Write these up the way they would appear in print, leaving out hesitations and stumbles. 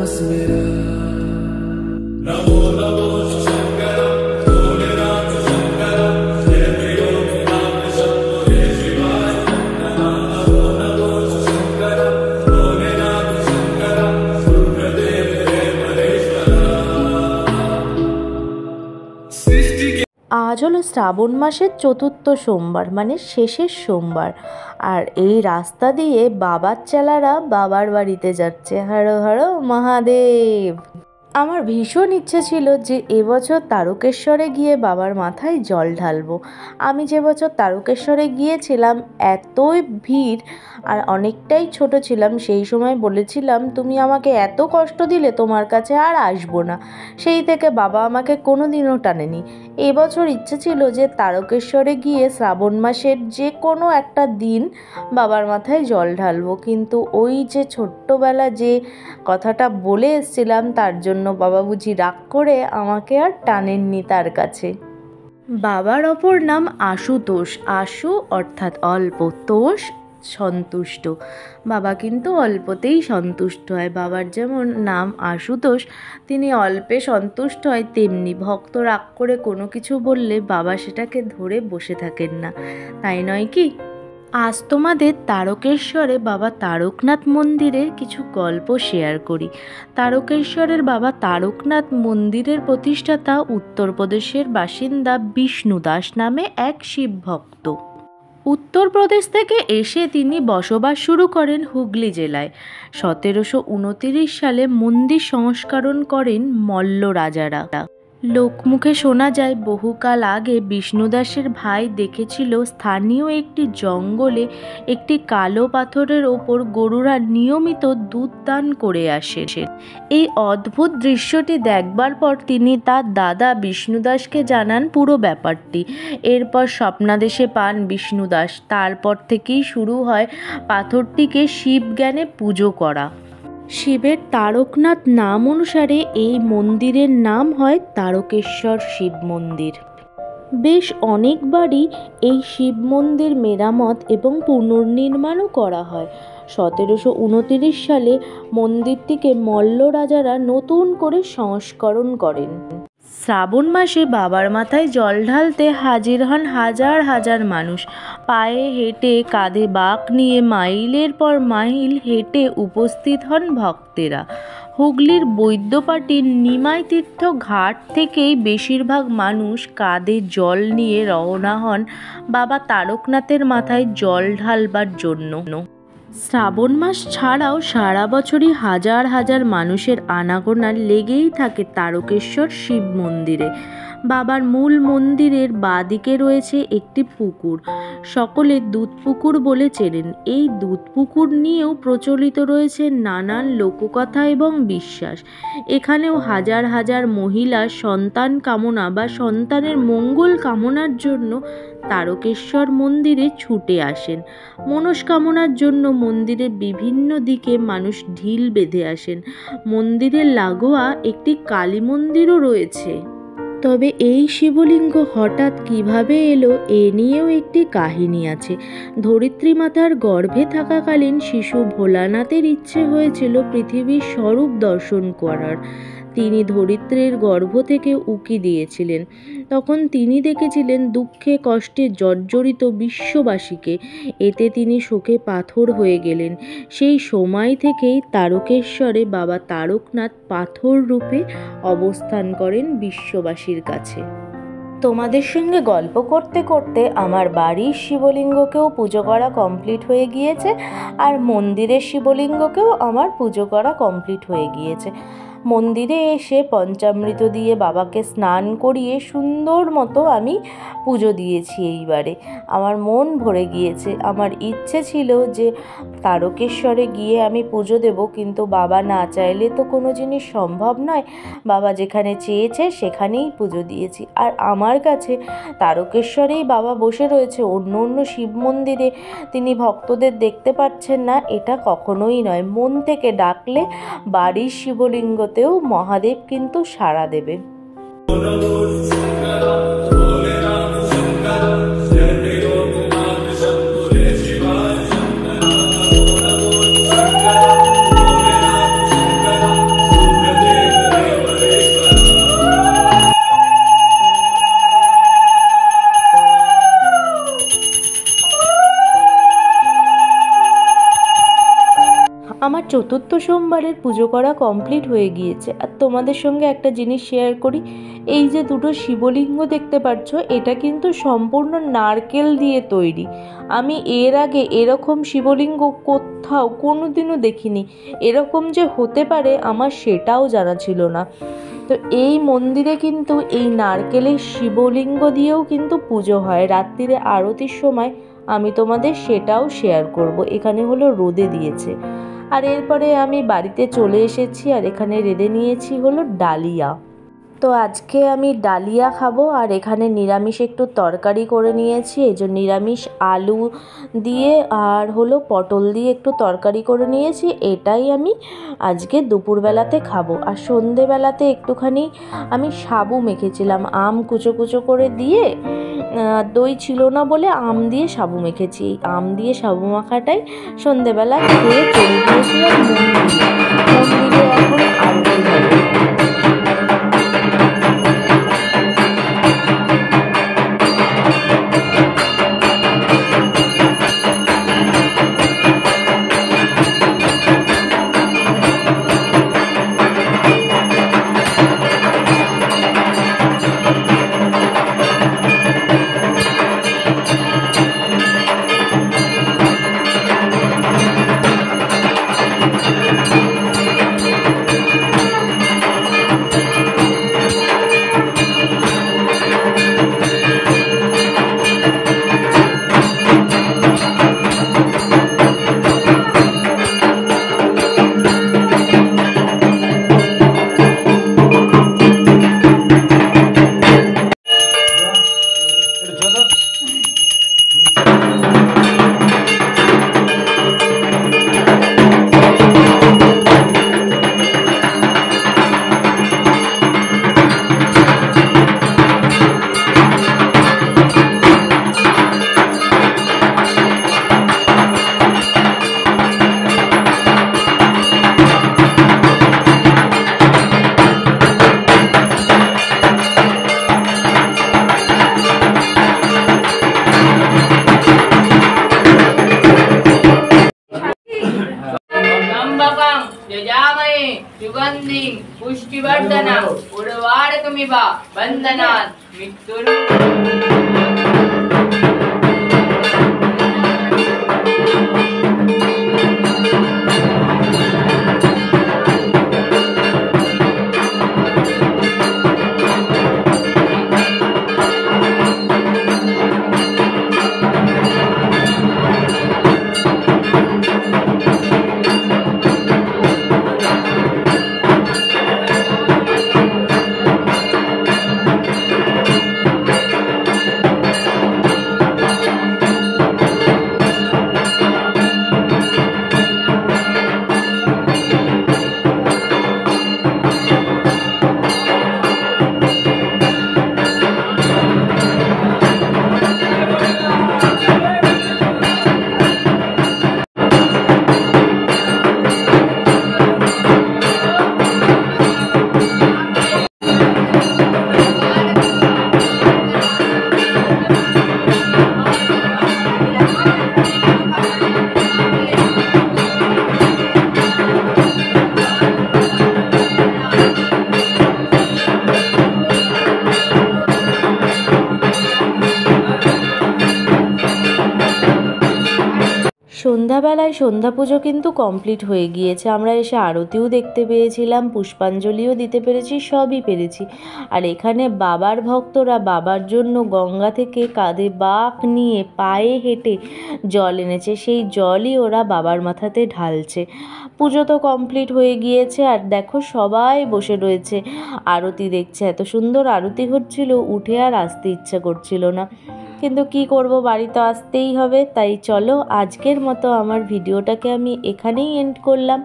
मस्मिरा नमो नमो शंकर भोलेनाथ शंकर जय त्रिलोकीनाथ शंभो जय शिवाय नमो नमो शंकर भोलेनाथ शंकर रुद्रदेव जय महेश्वरा। আজ হলো শ্রাবণ মাসের চতুর্থ সোমবার, মানে শেষের সোমবার। আর এই রাস্তা দিয়ে বাবার চেলারা বাবার বাড়িতে যাচ্ছে। হর হর মহাদেব। আমার ভীষণ ইচ্ছে ছিল যে এবছর তারকেশ্বরে গিয়ে বাবার মাথায় জল ঢালবো। আমি যে বছর তারকেশ্বরে গিয়েছিলাম এতই ভিড়, আর অনেকটাই ছোট ছিলাম। সেই সময় বলেছিলাম তুমি আমাকে এত কষ্ট দিলে তোমার কাছে আর আসবো না। সেই থেকে বাবা আমাকে কোনো দিনও টানেনি। এবছর ইচ্ছে ছিল যে তারকেশ্বরে গিয়ে শ্রাবণ মাসের যে কোনো একটা দিন বাবার মাথায় জল ঢালবো, কিন্তু ওই যে ছোট্টবেলা যে কথাটা বলে এসেছিলাম তার জন্য বাবা বুঝি রাগ করে আমাকে আর টানেননি তার কাছে। বাবার অপর নাম আশুতোষ। আশু অর্থাৎ অল্প, তোষ সন্তুষ্ট। বাবা কিন্তু অল্পতেই সন্তুষ্ট হয়। বাবার যেমন নাম আশুতোষ, তিনি অল্পে সন্তুষ্ট হয়, তেমনি ভক্ত রাগ করে কোনো কিছু বললে বাবা সেটাকে ধরে বসে থাকেন না, তাই নয় কি? আজ তোমাদের তারকেশ্বরে বাবা তারকনাথ মন্দিরের কিছু গল্প শেয়ার করি। তারকেশ্বরের বাবা তারকনাথ মন্দিরের প্রতিষ্ঠাতা উত্তরপ্রদেশের বাসিন্দা বিষ্ণু দাস নামে এক শিব ভক্ত। উত্তরপ্রদেশ থেকে এসে তিনি বসবাস শুরু করেন হুগলি জেলায়। 1729 সালে মন্দির সংস্করণ করেন মল্ল রাজারা। লোকমুখে শোনা যায় বহুকাল আগে বিষ্ণুদাসের ভাই দেখেছিল স্থানীয় একটি জঙ্গলে একটি কালো পাথরের ওপর গরুরা নিয়মিত দুধ দান করে আসে। এই অদ্ভুত দৃশ্যটি দেখবার পর তিনি তার দাদা বিষ্ণুদাসকে জানান পুরো ব্যাপারটি। এরপর স্বপ্নাদেশে পান বিষ্ণুদাস। তারপর থেকেই শুরু হয় পাথরটিকে শিব জ্ঞানে পুজো করা। শিবের তারকনাথ নাম অনুসারে এই মন্দিরের নাম হয় তারকেশ্বর শিব মন্দির। বেশ অনেকবারই এই শিব মন্দির মেরামত এবং পুনর্নির্মাণও করা হয়। 1729 সালে মন্দিরটিকে মল্ল রাজারা নতুন করে সংস্করণ করেন। শ্রাবণ মাসে বাবার মাথায় জল ঢালতে হাজির হন হাজার হাজার মানুষ। পায়ে হেঁটে, কাঁধে বাঁক নিয়ে মাইলের পর মাইল হেঁটে উপস্থিত হন ভক্তেরা। হুগলির বৈদ্যপাটির নিমাই তীর্থ ঘাট থেকেই বেশিরভাগ মানুষ কাঁধে জল নিয়ে রওনা হন বাবা তারকনাথের মাথায় জল ঢালবার জন্য। শ্রাবণ মাস ছাড়াও সারা বছরই হাজার হাজার মানুষের আনাগোনা লেগেই থাকে তারকেশ্বর শিব মন্দিরে। বাবার মূল মন্দিরের বাঁদিকে রয়েছে একটি পুকুর, সকলে দুধ পুকুর বলে চেনেন। এই দুধ পুকুর নিয়েও প্রচলিত রয়েছে নানান লোককথা এবং বিশ্বাস। এখানেও হাজার হাজার মহিলা সন্তান কামনা বা সন্তানের মঙ্গল কামনার জন্য তারকেশ্বর মন্দিরে ছুটে আসেন। মনস্কামনার জন্য মন্দিরের বিভিন্ন দিকে মানুষ ঢিল বেঁধে আসেন। মন্দিরের লাগোয়া একটি কালী মন্দিরও রয়েছে। তবে এই শিবলিঙ্গ হঠাৎ কিভাবে এলো এ নিয়েও একটি কাহিনী আছে। ধরিত্রী মাতার গর্ভে থাকাকালীন শিশু ভোলানাথের ইচ্ছে হয়েছিল পৃথিবীর স্বরূপ দর্শন করার। তিনি ধরিত্রীর গর্ভ থেকে উঁকি দিয়েছিলেন। তখন তিনি দেখেছিলেন দুঃখে কষ্টে জর্জরিত বিশ্ববাসীকে। এতে তিনি শোকে পাথর হয়ে গেলেন। সেই সময় থেকেই তারকেশ্বরে বাবা তারকনাথ পাথর রূপে অবস্থান করেন বিশ্ববাসীর কাছে। তোমাদের সঙ্গে গল্প করতে করতে আমার বাড়ির শিবলিঙ্গকেও পুজো করা কমপ্লিট হয়ে গিয়েছে, আর মন্দিরের শিবলিঙ্গকেও আমার পুজো করা কমপ্লিট হয়ে গিয়েছে। মন্দিরে এসে পঞ্চামৃত দিয়ে বাবাকে স্নান করিয়ে সুন্দর মতো আমি পুজো দিয়েছি। এইবারে আমার মন ভরে গিয়েছে। আমার ইচ্ছে ছিল যে তারকেশ্বরে গিয়ে আমি পুজো দেব, কিন্তু বাবা না চাইলে তো কোনো জিনিস সম্ভব নয়। বাবা যেখানে চেয়েছে সেখানেই পুজো দিয়েছি। আর আমার কাছে তারকেশ্বরেই বাবা বসে রয়েছে, অন্য অন্য শিব মন্দিরে তিনি ভক্তদের দেখতে পাচ্ছেন না, এটা কখনোই নয়। মন থেকে ডাকলে বাড়ির শিবলিঙ্গতেও মহাদেব কিন্তু সাড়া দেবে। চতুর্থ সোমবারের পুজো করা কমপ্লিট হয়ে গিয়েছে। আর তোমাদের সঙ্গে একটা জিনিস শেয়ার করি, এই যে দুটো শিবলিঙ্গ দেখতে পাচ্ছ, এটা কিন্তু সম্পূর্ণ নারকেল দিয়ে তৈরি। আমি এর আগে এরকম শিবলিঙ্গ কোথাও কোনোদিনও দেখিনি। এরকম যে হতে পারে আমার সেটাও জানা ছিল না। তো এই মন্দিরে কিন্তু এই নারকেলের শিবলিঙ্গ দিয়েও কিন্তু পুজো হয়। রাত্রিরে আরতির সময় আমি তোমাদের সেটাও শেয়ার করব। এখানে হলো রোদে দিয়েছে। আর এরপরে আমি বাড়িতে চলে এসেছি, আর এখানে রেঁধে নিয়েছি হলো ডালিয়া। তো আজকে আমি ডালিয়া খাবো, আর এখানে নিরামিষ একটু তরকারি করে নিয়েছি। এই যে নিরামিষ আলু দিয়ে আর হলো পটল দিয়ে একটু তরকারি করে নিয়েছি। এটাই আমি আজকে দুপুরবেলাতে খাবো। আর সন্ধেবেলাতে একটুখানি আমি সাবু মেখেছিলাম, আম কুচো কুচো করে দিয়ে। দই ছিল না বলে আম দিয়ে সাবু মেখেছি। এই আম দিয়ে সাবু মাখাটাই সন্ধেবেলা খেয়ে চলে গিয়েছিলাম মন্দিরে। এখন আরতি হবে। सुगंधि पुष्टिवर्धन उर्वारुकमिव बंधनात् मृत्युर् সন্ধ্যাবেলায় সন্ধ্যা পুজো কিন্তু কমপ্লিট হয়ে গিয়েছে। আমরা এসে আরতিও দেখতে পেয়েছিলাম, পুষ্পাঞ্জলিও দিতে পেরেছি, সবই পেরেছি। আর এখানে বাবার ভক্তরা বাবার জন্য গঙ্গা থেকে কাঁধে বাঁক নিয়ে পায়ে হেঁটে জল এনেছে। সেই জলই ওরা বাবার মাথাতে ঢালছে। পুজো তো কমপ্লিট হয়ে গিয়েছে, আর দেখো সবাই বসে রয়েছে আরতি দেখছে। এত সুন্দর আরতি হচ্ছিল, উঠে আর আসতে ইচ্ছা করছিল না, কিন্তু কি করব, বাড়ি তো আসতেই হবে। তাই চলো আজকের মতো আমার ভিডিওটাকে আমি এখানেই এন্ড করলাম।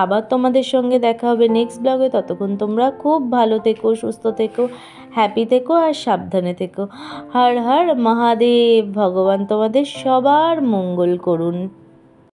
আবার তোমাদের সঙ্গে দেখা হবে নেক্সট ব্লগে। ততক্ষণ তোমরা খুব ভালো থেকো, সুস্থ থেকো, হ্যাপি থেকো আর সাবধানে থেকো। হর হর মহাদেব। ভগবান তোমাদের সবার মঙ্গল করুন।